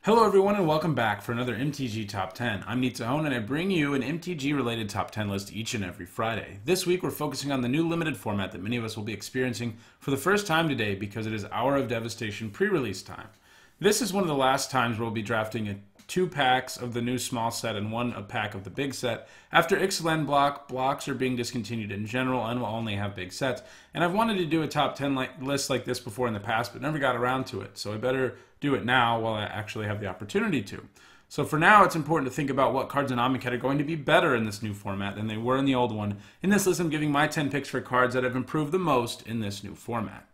Hello everyone and welcome back for another MTG Top 10. I'm Nitsuhone and I bring you an MTG related Top 10 list each and every Friday. This week we're focusing on the new limited format that many of us will be experiencing for the first time today because it is Hour of Devastation pre-release time. This is one of the last times we'll be drafting 2 packs of the new small set and 1 pack of the big set. After Ixalan blocks are being discontinued in general and will only have big sets. And I've wanted to do a top 10 list like this before in the past, but never got around to it. So I better do it now while I actually have the opportunity to. So for now, it's important to think about what cards in Amonkhet are going to be better in this new format than they were in the old one. In this list, I'm giving my 10 picks for cards that have improved the most in this new format.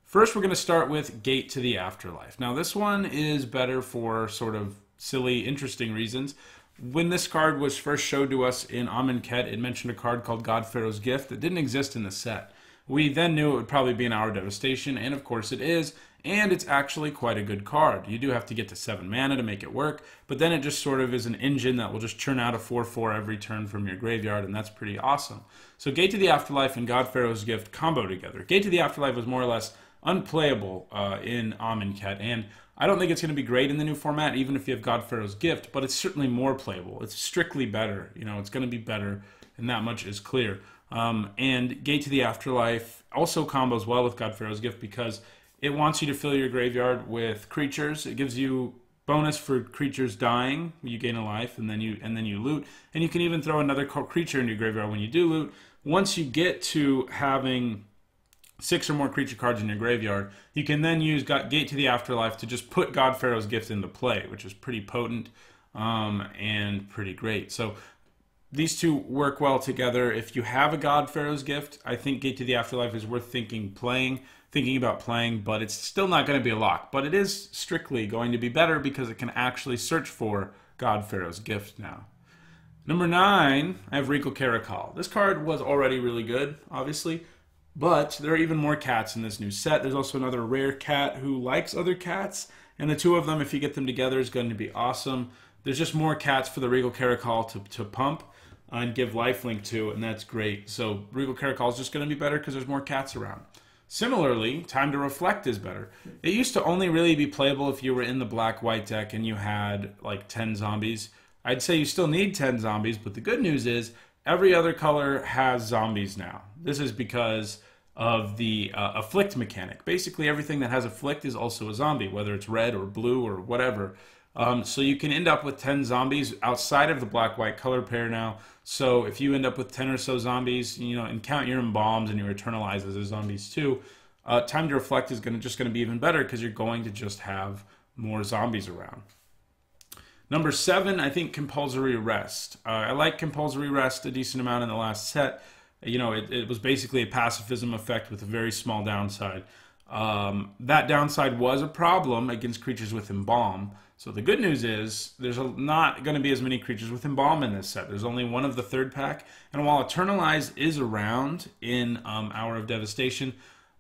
First, we're going to start with Gate to the Afterlife. Now, this one is better for sort of silly, interesting reasons. When this card was first showed to us in Amonkhet, it mentioned a card called God Pharaoh's Gift that didn't exist in the set. We then knew it would probably be an Hour of Devastation, and of course it is, and it's actually quite a good card. You do have to get to 7 mana to make it work, but then it just sort of is an engine that will just churn out a 4/4 every turn from your graveyard, and that's pretty awesome. So Gate to the Afterlife and God Pharaoh's Gift combo together. Gate to the Afterlife was more or less unplayable in Amonkhet, and I don't think it's going to be great in the new format, even if you have God Pharaoh's Gift, but it's certainly more playable. It's strictly better. You know, it's going to be better, and that much is clear. And Gate to the Afterlife also combos well with God Pharaoh's Gift because it wants you to fill your graveyard with creatures. It gives you bonus for creatures dying. You gain a life, and then you loot. And you can even throw another creature in your graveyard when you do loot. Once you get to having 6 or more creature cards in your graveyard, you can then use Gate to the Afterlife to just put God Pharaoh's Gift into play, which is pretty potent and pretty great. So these two work well together. If you have a God Pharaoh's Gift, I think Gate to the Afterlife is worth thinking about playing, but it's still not going to be a lock. But it is strictly going to be better because it can actually search for God Pharaoh's Gift now. Number 9, I have Regal Caracal. This card was already really good, obviously, but there are even more cats in this new set. There's also another rare cat who likes other cats, and the 2 of them, if you get them together, is going to be awesome. There's just more cats for the Regal Caracal to pump and give lifelink to, and that's great. So Regal Caracal is just going to be better because there's more cats around. Similarly, Time to Reflect is better. It used to only really be playable if you were in the black-white deck and you had like 10 zombies. I'd say you still need 10 zombies, but the good news is every other color has zombies now. This is because of the Afflict mechanic. Basically, everything that has Afflict is also a zombie, whether it's red or blue or whatever. So you can end up with 10 zombies outside of the black-white color pair now. So if you end up with 10 or so zombies, you know, and count your embalms and your eternalizes as zombies too, Time to Reflect is just going to be even better because you're going to just have more zombies around. Number 7, I think Compulsory Rest. I like Compulsory Rest a decent amount in the last set. You know, it was basically a pacifism effect with a very small downside. That downside was a problem against creatures with Embalm. So the good news is there's not going to be as many creatures with Embalm in this set. There's only 1 of the 3rd pack. And while Eternalize is around in Hour of Devastation,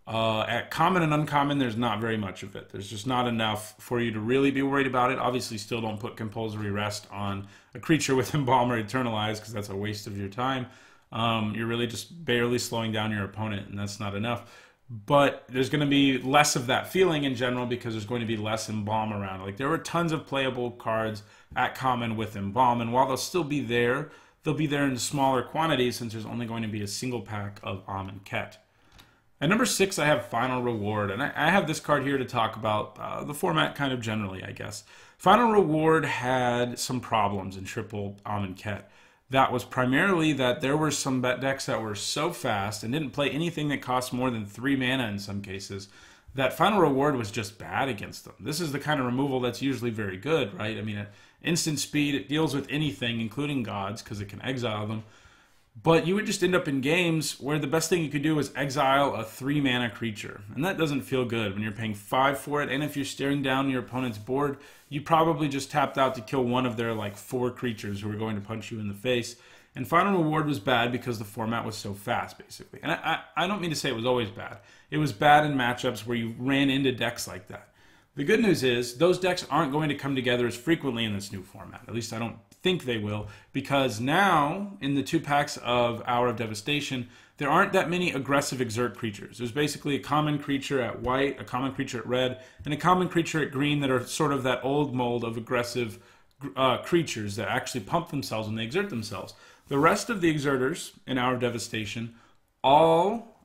at common and uncommon, there's not very much of it. There's just not enough for you to really be worried about it. Obviously, still don't put Compulsory Rest on a creature with Embalm or Eternalize because that's a waste of your time. You're really just barely slowing down your opponent, and that's not enough. But there's going to be less of that feeling in general because there's going to be less Embalm around. Like, there were tons of playable cards at common with Embalm, and while they'll still be there, they'll be there in smaller quantities since there's only going to be a single pack of Amonkhet. At number 6, I have Final Reward, and I have this card here to talk about the format kind of generally, I guess. Final Reward had some problems in triple Amonkhet. That was primarily that there were some decks that were so fast and didn't play anything that cost more than 3 mana in some cases, that Final Reward was just bad against them. This is the kind of removal that's usually very good, right? I mean, at instant speed, it deals with anything, including gods, because it can exile them. But you would just end up in games where the best thing you could do is exile a 3 mana creature. And that doesn't feel good when you're paying 5 for it, and if you're staring down your opponent's board, you probably just tapped out to kill one of their like 4 creatures who are going to punch you in the face. And Final Reward was bad because the format was so fast, basically. And I don't mean to say it was always bad. It was bad in matchups where you ran into decks like that. The good news is those decks aren't going to come together as frequently in this new format. At least I don't think they will, because now in the 2 packs of Hour of Devastation, there aren't that many aggressive exert creatures. There's basically a common creature at white, a common creature at red, and a common creature at green that are sort of that old mold of aggressive creatures that actually pump themselves when they exert themselves. The rest of the exerters in Hour of Devastation all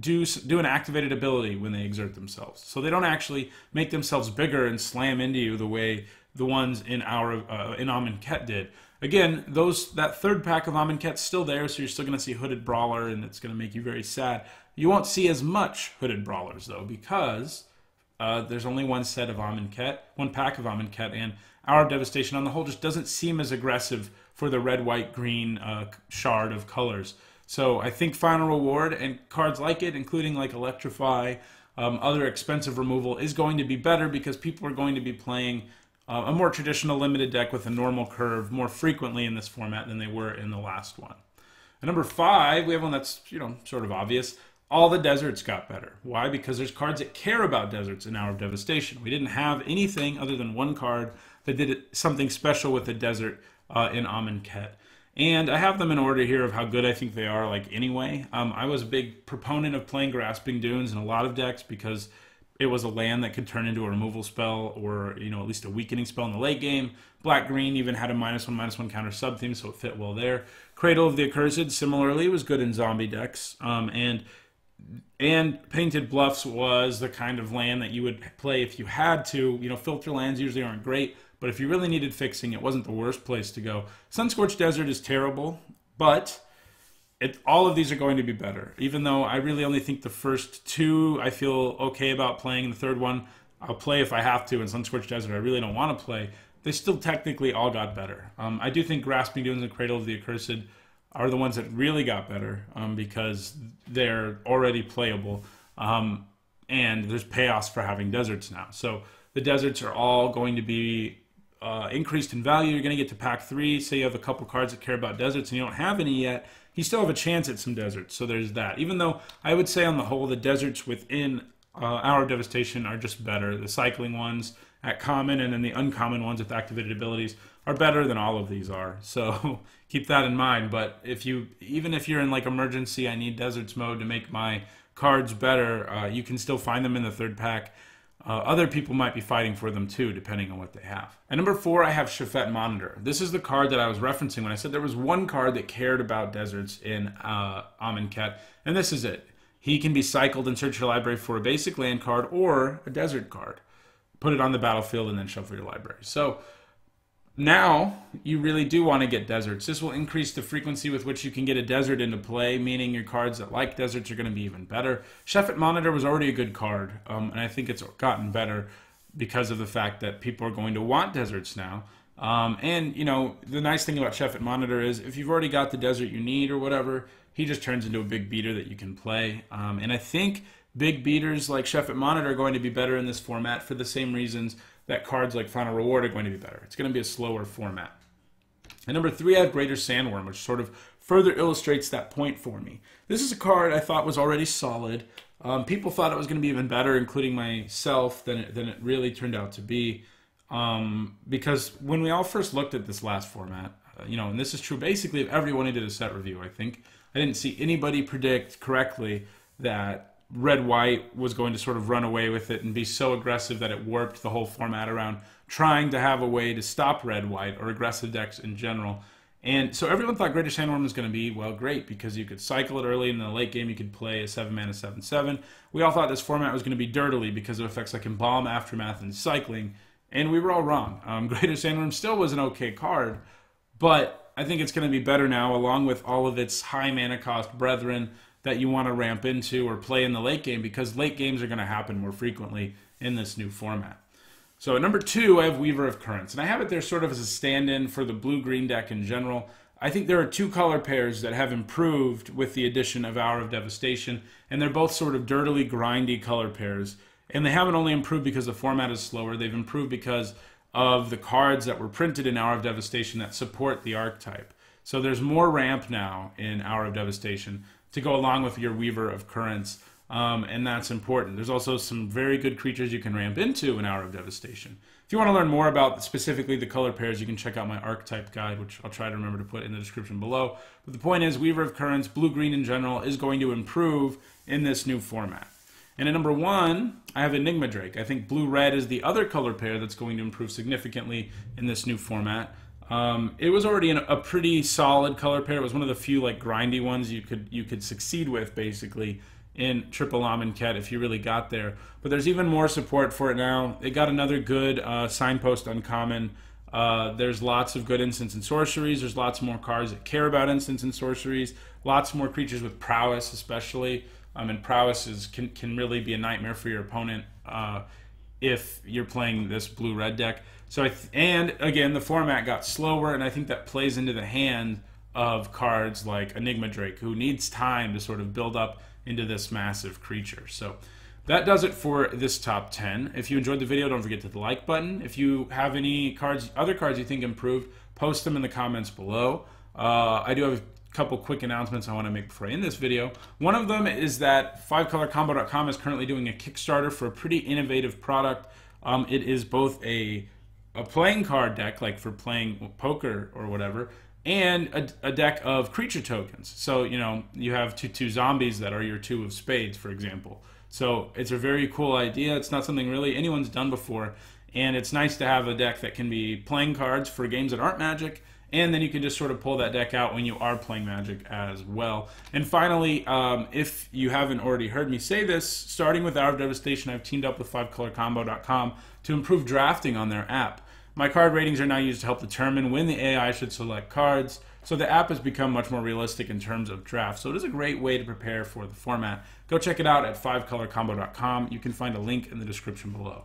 do an activated ability when they exert themselves. So they don't actually make themselves bigger and slam into you the way the ones in Amonkhet did. Again, that 3rd pack of Amonkhet's still there, so you're still going to see Hooded Brawler, and it's going to make you very sad. You won't see as much Hooded Brawlers, though, because there's only one set of Amonkhet, 1 pack of Amonkhet, and Hour of Devastation on the whole just doesn't seem as aggressive for the red, white, green shard of colors. So I think Final Reward and cards like it, including like Electrify, other expensive removal, is going to be better because people are going to be playing a more traditional limited deck with a normal curve more frequently in this format than they were in the last one. At number 5, we have one that's, sort of obvious. All the deserts got better. Why? Because there's cards that care about deserts in Hour of Devastation. We didn't have anything other than 1 card that did something special with the desert in Amonkhet. And I have them in order here of how good I think they are, like, anyway. I was a big proponent of playing Grasping Dunes in a lot of decks because it was a land that could turn into a removal spell or, at least a weakening spell in the late game. Black-green even had a -1/-1 counter sub-theme, so it fit well there. Cradle of the Accursed, similarly, was good in zombie decks. And Painted Bluffs was the kind of land that you would play if you had to. Filter lands usually aren't great, but if you really needed fixing, it wasn't the worst place to go. Sunscorched Desert is terrible, but all of these are going to be better. Even though I really only think the first 2 I feel okay about playing. The 3rd one I'll play if I have to, and Sunscorched Desert I really don't want to play. They still technically all got better. I do think Grasping Dunes and Cradle of the Accursed are the ones that really got better because they're already playable. And there's payoffs for having deserts now. So the deserts are all going to be increased in value. You're going to get to pack 3. Say you have a couple cards that care about deserts and you don't have any yet. You still have a chance at some deserts. So there's that. Even though I would say on the whole the deserts within Hour of Devastation are just better. The cycling ones at common and then the uncommon ones with activated abilities are better than all of these are. So keep that in mind. But even if you're in like emergency, I need deserts mode to make my cards better, you can still find them in the 3rd pack. Other people might be fighting for them too, depending on what they have. At number 4, I have Shafet Monitor. This is the card that I was referencing when I said there was 1 card that cared about deserts in Amonkhet, and this is it. He can be cycled and search your library for a basic land card or a desert card. Put it on the battlefield and then shuffle your library. So now you really do want to get deserts. This will increase the frequency with which you can get a desert into play, meaning your cards that like deserts are going to be even better. Shefet Monitor was already a good card, and I think it's gotten better because of the fact that people are going to want deserts now. And, the nice thing about Shefet Monitor is if you've already got the desert you need or whatever, he just turns into a big beater that you can play. And I think big beaters like Shefet Monitor are going to be better in this format for the same reasons that cards like Final Reward are going to be better. It's going to be a slower format. And number 3, I have Greater Sandworm, which sort of further illustrates that point for me. This is a card I thought was already solid. People thought it was going to be even better, including myself, than it really turned out to be. Because when we all first looked at this last format, and this is true basically of everyone who did a set review, I think, I didn't see anybody predict correctly that red-white was going to sort of run away with it and be so aggressive that it warped the whole format around trying to have a way to stop red-white or aggressive decks in general. And so everyone thought Greater Sandworm was going to be, well, great, because you could cycle it early, and in the late game you could play a 7-mana 7/7. We all thought this format was going to be dirtily because of effects like Embalm, Aftermath, and Cycling, and we were all wrong. Greater Sandworm still was an okay card, but I think it's going to be better now, along with all of its high mana cost brethren that you want to ramp into or play in the late game, because late games are going to happen more frequently in this new format. So at number 2, I have Weaver of Currents, and I have it there sort of as a stand-in for the blue-green deck in general. I think there are 2 color pairs that have improved with the addition of Hour of Devastation, and they're both sort of dirtily grindy color pairs. And they haven't only improved because the format is slower, they've improved because of the cards that were printed in Hour of Devastation that support the archetype. So there's more ramp now in Hour of Devastation to go along with your Weaver of Currents, and that's important. There's also some very good creatures you can ramp into in Hour of Devastation. If you want to learn more about specifically the color pairs, you can check out my archetype guide, which I'll try to remember to put in the description below. But the point is, Weaver of Currents, blue-green in general, is going to improve in this new format. And at number 1, I have Enigma Drake. I think blue-red is the other color pair that's going to improve significantly in this new format. It was already a pretty solid color pair. It was one of the few like grindy ones you could succeed with, basically, in triple Amonkhet if you really got there. But there's even more support for it now. It got another good signpost uncommon. There's lots of good instants and sorceries. There's lots more cards that care about instants and sorceries. Lots more creatures with prowess, especially. And prowess can really be a nightmare for your opponent if you're playing this blue-red deck. So and again, the format got slower, and I think that plays into the hand of cards like Enigma Drake, who needs time to sort of build up into this massive creature. So that does it for this top 10. If you enjoyed the video, don't forget to hit the like button. If you have any other cards you think improved, post them in the comments below. I do have a couple quick announcements I want to make before I end this video. One of them is that 5colorcombo.com is currently doing a Kickstarter for a pretty innovative product. It is both a playing card deck, like for playing poker or whatever, and a deck of creature tokens. So, you know, you have two zombies that are your 2 of spades, for example. So it's a very cool idea. It's not something really anyone's done before, and it's nice to have a deck that can be playing cards for games that aren't Magic, and then you can just sort of pull that deck out when you are playing Magic as well. And finally, if you haven't already heard me say this, starting with Hour of Devastation, I've teamed up with 5colorcombo.com to improve drafting on their app. My card ratings are now used to help determine when the AI should select cards, so the app has become much more realistic in terms of draft. So it is a great way to prepare for the format. Go check it out at 5colorcombo.com. You can find a link in the description below.